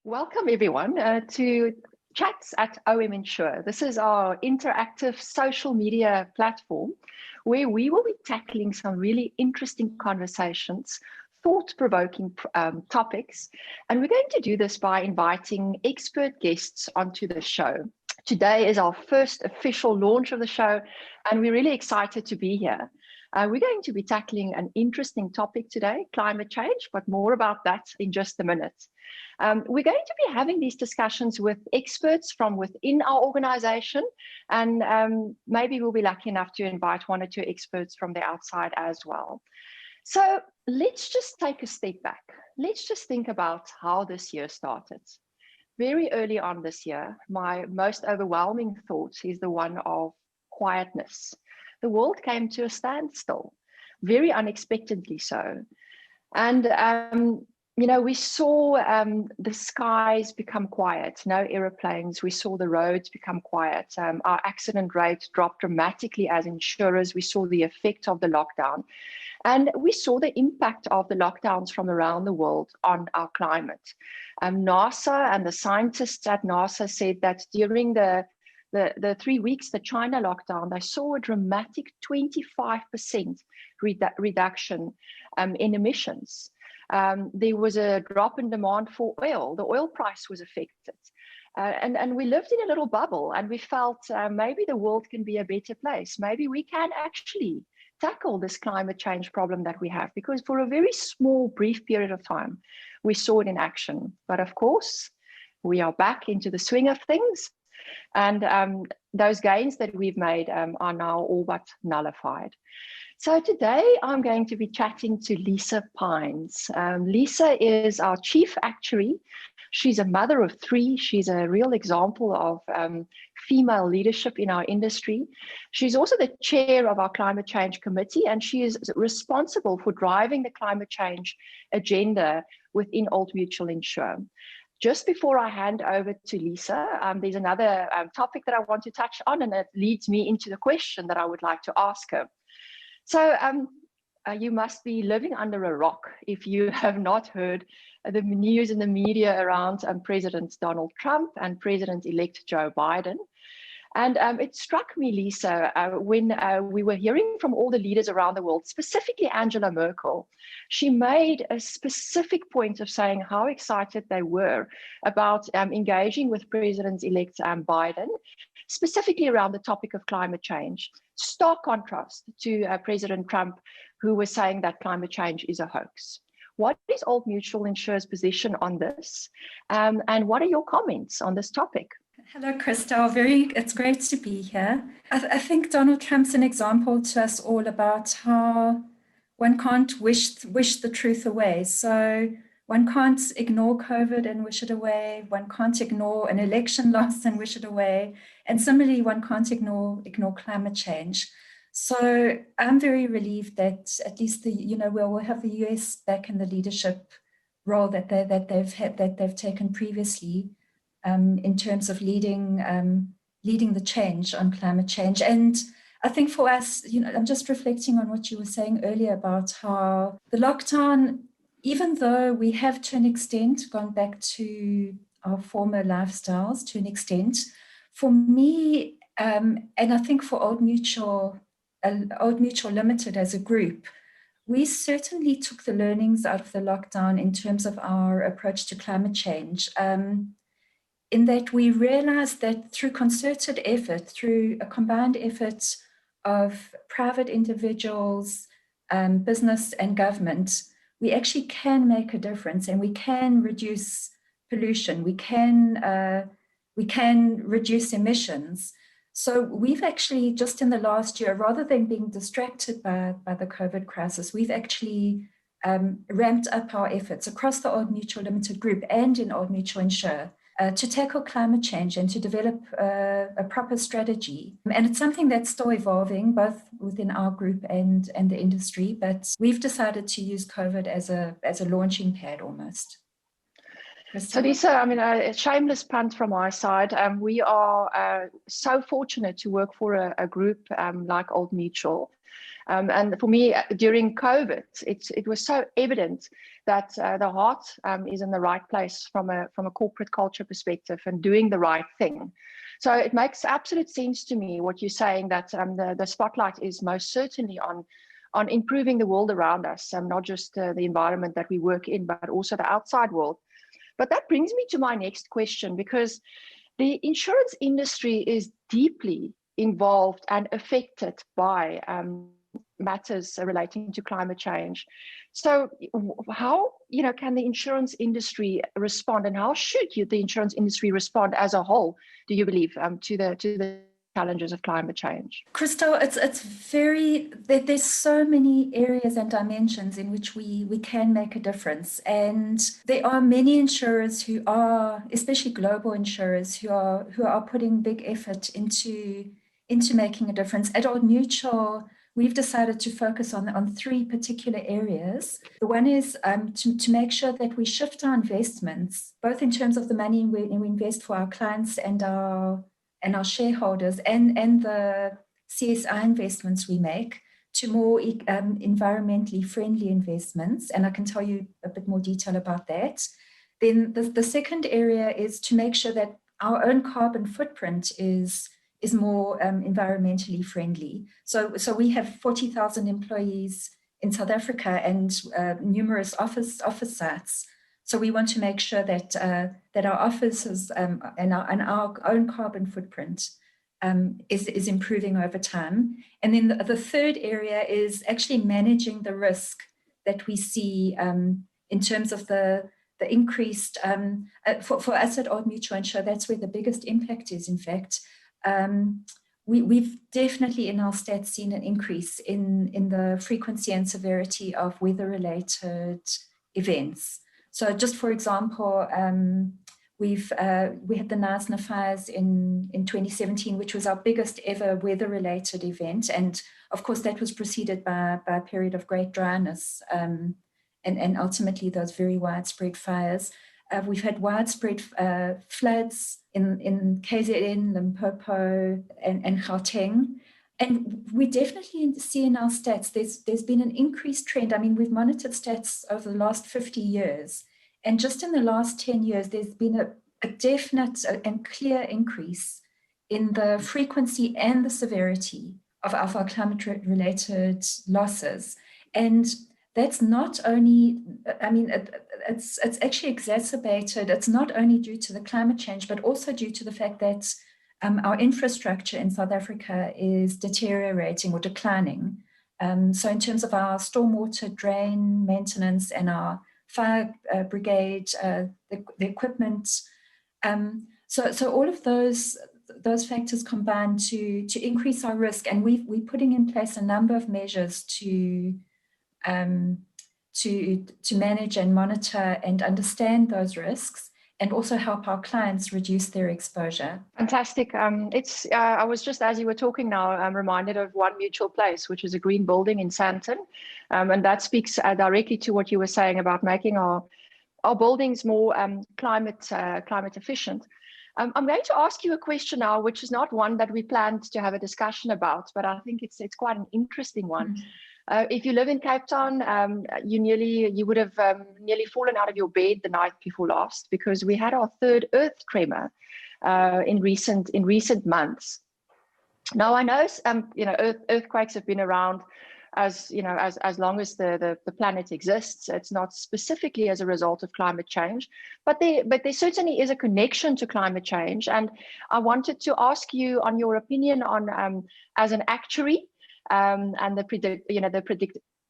Welcome everyone to Chats at OM Insure. This is our interactive social media platform where we will be tackling some really interesting conversations, thought-provoking topics, and we're going to do this by inviting expert guests onto the show. Today is our first official launch of the show, and we're really excited to be here. We're going to be tackling an interesting topic today, climate change, but more about that in just a minute. We're going to be having these discussions with experts from within our organization, and maybe we'll be lucky enough to invite one or two experts from the outside as well. So let's just take a step back. Let's just think about how this year started. Very early on this year, my most overwhelming thought is the one of quietness. The world came to a standstill, very unexpectedly so. And we saw the skies become quiet, no aeroplanes. We saw the roads become quiet. Our accident rate dropped dramatically as insurers. We saw the effect of the lockdown. And we saw the impact of the lockdowns from around the world on our climate. NASA and the scientists at NASA said that during the 3 weeks, the China lockdown, they saw a dramatic 25% reduction in emissions. There was a drop in demand for oil. The oil price was affected. And we lived in a little bubble, and we felt maybe the world can be a better place. Maybe we can actually tackle this climate change problem that we have, because for a very small, brief period of time, we saw it in action. But of course, we are back into the swing of things. And those gains that we've made are now all but nullified. So today I'm going to be chatting to Lisa Pines. Lisa is our chief actuary. She's a mother of three. She's a real example of female leadership in our industry. She's also the chair of our climate change committee, and she is responsible for driving the climate change agenda within Old Mutual Insure. Just before I hand over to Lisa, there's another topic that I want to touch on, and it leads me into the question that I would like to ask her. So you must be living under a rock if you have not heard the news in the media around President Donald Trump and President-elect Joe Biden. And it struck me, Lisa, when we were hearing from all the leaders around the world, specifically Angela Merkel. She made a specific point of saying how excited they were about engaging with President-elect Biden, specifically around the topic of climate change. Stark contrast to President Trump, who was saying that climate change is a hoax. What is Old Mutual Insure's position on this? And what are your comments on this topic? Hello, Christelle. It's great to be here. I think Donald Trump's an example to us all about how one can't wish the truth away. So one can't ignore COVID and wish it away. One can't ignore an election loss and wish it away. And similarly, one can't ignore climate change. So I'm very relieved that at least we'll have the US back in the leadership role that they've taken previously. In terms of leading the change on climate change. And I think for us, I'm just reflecting on what you were saying earlier about how the lockdown, even though we have to an extent gone back to our former lifestyles to an extent, for me, and I think for Old Mutual Limited as a group, we certainly took the learnings out of the lockdown in terms of our approach to climate change. In that we realized that through concerted effort, through a combined effort of private individuals, business and government, we actually can make a difference, and we can reduce pollution, we can reduce emissions. So we've actually, just in the last year, rather than being distracted by the COVID crisis, we've actually ramped up our efforts across the Old Mutual Limited Group and in Old Mutual Insure to tackle climate change and to develop a proper strategy. And it's something that's still evolving, both within our group and the industry, but we've decided to use COVID as a launching pad almost. So Lisa, a shameless punt from my side. We are so fortunate to work for a group like Old Mutual. And for me, during COVID, it was so evident that the heart is in the right place from a corporate culture perspective and doing the right thing. So it makes absolute sense to me what you're saying, that the spotlight is most certainly on improving the world around us, not just the environment that we work in, but also the outside world. But that brings me to my next question, because the insurance industry is deeply involved and affected by matters relating to climate change. So how can the insurance industry respond, and how should the insurance industry respond as a whole, do you believe, to the challenges of climate change? Christelle, it's very, there's so many areas and dimensions in which we can make a difference. And there are many insurers who are, especially global insurers, who are putting big effort into making a difference. At Old Mutual, we've decided to focus on three particular areas. The one is to make sure that we shift our investments, both in terms of the money we invest for our clients and our shareholders, and the CSI investments we make, to more environmentally friendly investments. And I can tell you a bit more detail about that. Then the second area is to make sure that our own carbon footprint is more environmentally friendly. So we have 40,000 employees in South Africa and numerous office sites. So we want to make sure that our offices and our own carbon footprint is improving over time. And then the third area is actually managing the risk that we see in terms of the increased, for us at Old Mutual Insure, that's where the biggest impact is, in fact. We've definitely in our stats seen an increase in the frequency and severity of weather-related events. So just for example, we had the Knysna fires in 2017, which was our biggest ever weather-related event. And of course, that was preceded by a period of great dryness and ultimately those very widespread fires. We've had widespread floods in KZN, Limpopo, and Gauteng. And we definitely see in our stats, there's been an increased trend. I mean, we've monitored stats over the last 50 years. And just in the last 10 years, there's been a definite and clear increase in the frequency and the severity of our climate-related losses. And that's not only, I mean, it's actually exacerbated. It's not only due to the climate change, but also due to the fact that our infrastructure in South Africa is deteriorating or declining. So in terms of our stormwater drain maintenance and our fire brigade, the equipment, so all of those factors combine to increase our risk, and we're putting in place a number of measures to manage and monitor and understand those risks, and also help our clients reduce their exposure. Fantastic. I was just, as you were talking now, I'm reminded of One Mutual Place, which is a green building in Sandton. And that speaks directly to what you were saying about making our buildings more climate efficient. I'm going to ask you a question now, which is not one that we planned to have a discussion about, but I think it's quite an interesting one. If you live in Cape Town, you would have nearly fallen out of your bed the night before last, because we had our third earth tremor in recent months. Now I know earthquakes have been around as long as the planet exists. It's not specifically as a result of climate change, but there certainly is a connection to climate change. And I wanted to ask you on your opinion on as an actuary. And the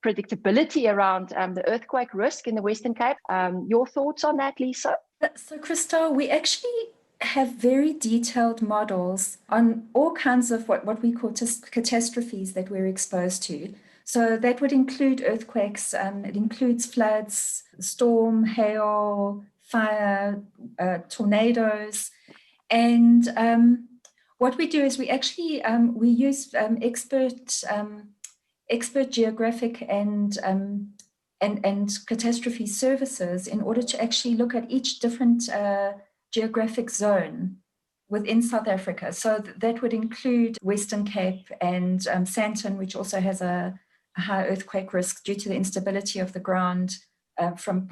predictability around the earthquake risk in the Western Cape. Your thoughts on that, Lisa? So, Christelle, we actually have very detailed models on all kinds of what we call catastrophes that we're exposed to. So that would include earthquakes, it includes floods, storm, hail, fire, tornadoes, and what we do is we actually we use expert geographic and catastrophe services in order to actually look at each different geographic zone within South Africa. So that would include Western Cape and Sandton, which also has a high earthquake risk due to the instability of the ground from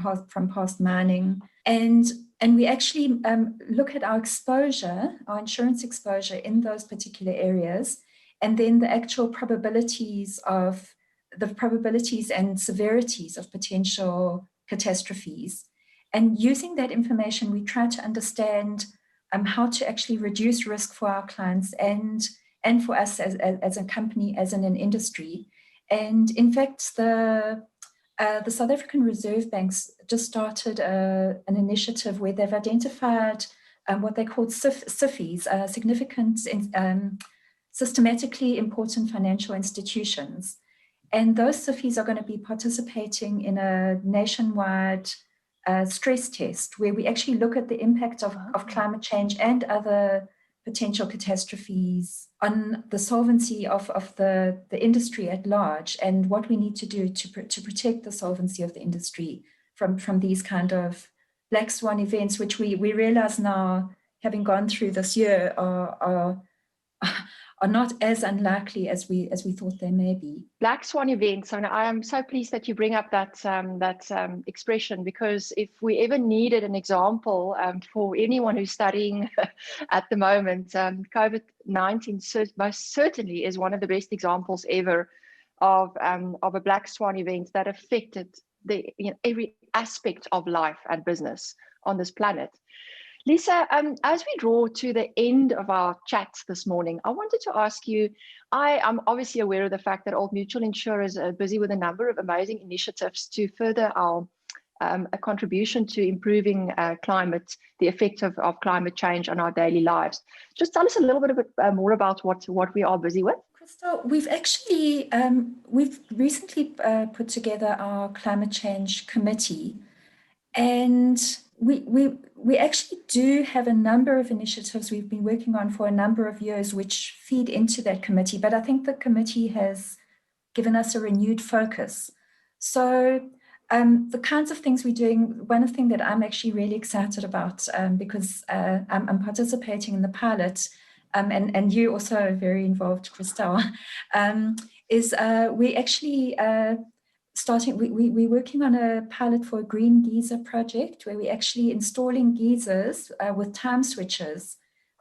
past mining. And we actually look at our exposure, our insurance exposure in those particular areas, and then the actual probabilities and severities of potential catastrophes. And using that information, we try to understand how to actually reduce risk for our clients and for us as a company, as in an industry. And in fact, the South African Reserve Banks just started an initiative where they've identified what they call SIFIs, significant, systematically important financial institutions. And those SIFIs are going to be participating in a nationwide stress test where we actually look at the impact of climate change and other potential catastrophes on the solvency of the industry at large, and what we need to do to protect the solvency of the industry from these kind of black swan events, which we realize now, having gone through this year, are not as unlikely as we thought they may be. Black swan events. And I am so pleased that you bring up that expression, because if we ever needed an example for anyone who's studying at the moment, COVID-19 most certainly is one of the best examples ever of a black swan event that affected every aspect of life and business on this planet. Lisa, as we draw to the end of our chat this morning, I wanted to ask you, I am obviously aware of the fact that Old Mutual Insurers are busy with a number of amazing initiatives to further our a contribution to improving the effect of climate change on our daily lives. Just tell us a little bit more about what we are busy with. Christelle, we've actually, we've recently put together our climate change committee, and we actually do have a number of initiatives we've been working on for a number of years which feed into that committee, but I think the committee has given us a renewed focus. So the kinds of things we're doing, one thing that I'm actually really excited about, because I'm participating in the pilot, and you also are very involved, Christelle, is we actually we're working on a pilot for a green geyser project where we're actually installing geysers with time switches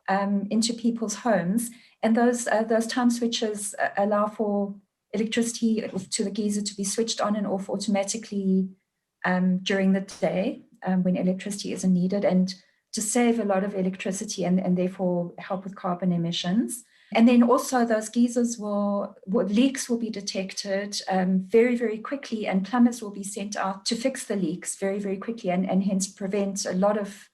into people's homes, and those time switches allow for electricity to the geyser to be switched on and off automatically during the day when electricity isn't needed, and to save a lot of electricity and therefore help with carbon emissions. And then also those geysers leaks will be detected very, very quickly, and plumbers will be sent out to fix the leaks very, very quickly, and hence prevent a lot of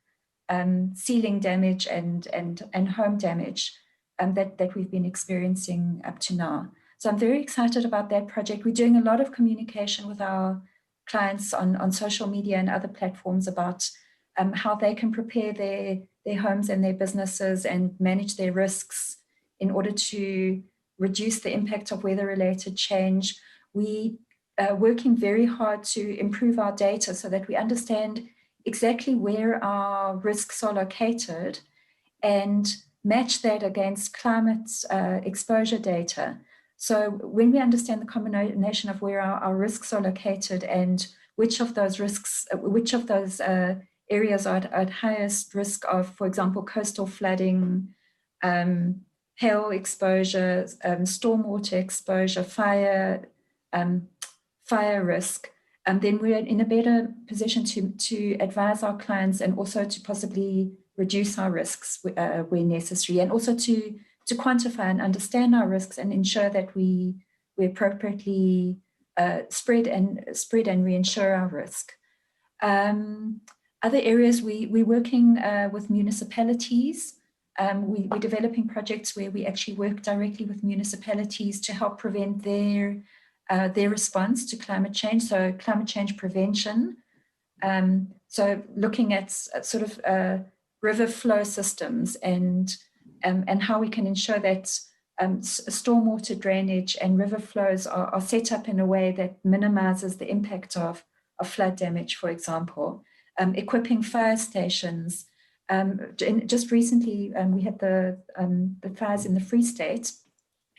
ceiling damage and home damage that we've been experiencing up to now. So I'm very excited about that project. We're doing a lot of communication with our clients on social media and other platforms about how they can prepare their homes and their businesses and manage their risks in order to reduce the impact of weather-related change. We are working very hard to improve our data so that we understand exactly where our risks are located and match that against climate exposure data. So when we understand the combination of where our risks are located and which of those areas are at highest risk of, for example, coastal flooding, hail exposure, stormwater exposure, fire risk, then we're in a better position to advise our clients and also to possibly reduce our risks where necessary, and also to quantify and understand our risks and ensure that we appropriately spread and reinsure our risk. Other areas, we're working with municipalities. We're developing projects where we actually work directly with municipalities to help prevent their response to climate change, so climate change prevention. So looking at sort of river flow systems and how we can ensure that stormwater drainage and river flows are set up in a way that minimizes the impact of flood damage, for example. Equipping fire stations, Just recently, we had the fires in the Free State,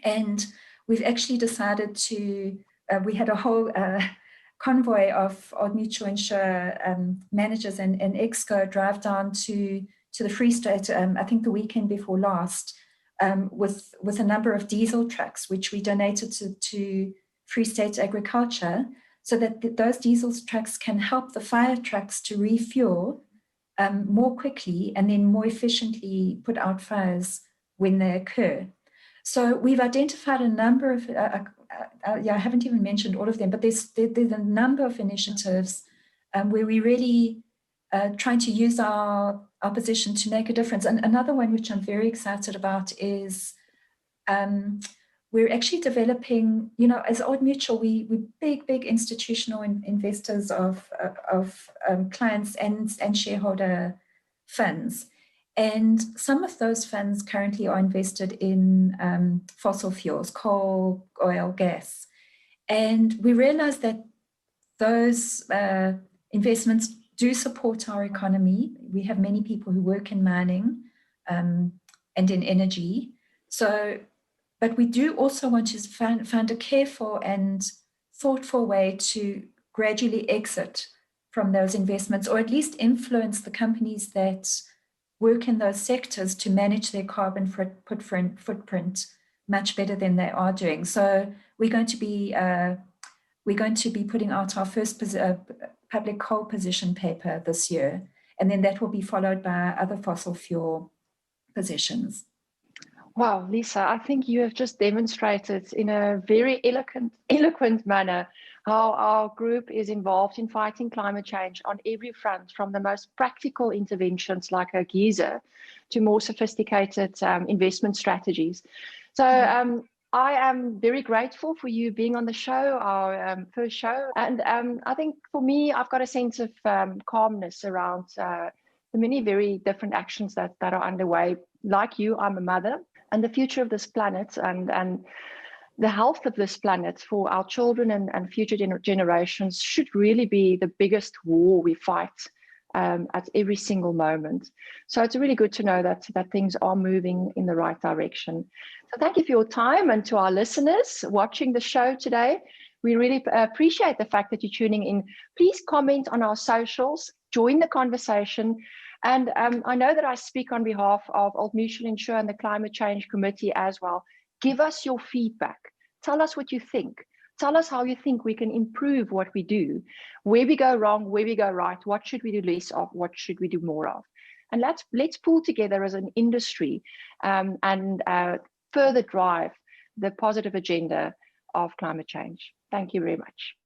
and we've actually decided to, we had a whole convoy of Old Mutual Insure managers and Exco drive down to the Free State, I think the weekend before last, with a number of diesel trucks, which we donated to Free State Agriculture, so that those diesel trucks can help the fire trucks to refuel more quickly and then more efficiently put out fires when they occur. So we've identified a number of, I haven't even mentioned all of them, but there's a number of initiatives where we really trying to use our position to make a difference. And another one which I'm very excited about is we're actually developing, as Old Mutual, we're big institutional investors of clients and shareholder funds. And some of those funds currently are invested in fossil fuels, coal, oil, gas. And we realize that those investments do support our economy. We have many people who work in mining and in energy. But we do also want to find a careful and thoughtful way to gradually exit from those investments, or at least influence the companies that work in those sectors to manage their carbon footprint much better than they are doing. So we're going to be putting out our first public coal position paper this year, and then that will be followed by other fossil fuel positions. Wow, Lisa, I think you have just demonstrated in a very eloquent manner how our group is involved in fighting climate change on every front, from the most practical interventions like a geyser to more sophisticated investment strategies. So I am very grateful for you being on the show, our first show. And I think for me, I've got a sense of calmness around the many very different actions that are underway. Like you, I'm a mother. And the future of this planet and the health of this planet for our children and future generations should really be the biggest war we fight at every single moment. So it's really good to know that things are moving in the right direction. So thank you for your time, and to our listeners watching the show today, we really appreciate the fact that you're tuning in. Please comment on our socials, join the conversation. And I know that I speak on behalf of Old Mutual Insure and the Climate Change Committee as well. Give us your feedback. Tell us what you think. Tell us how you think we can improve what we do, where we go wrong, where we go right, what should we do less of, what should we do more of. And let's pull together as an industry and further drive the positive agenda of climate change. Thank you very much.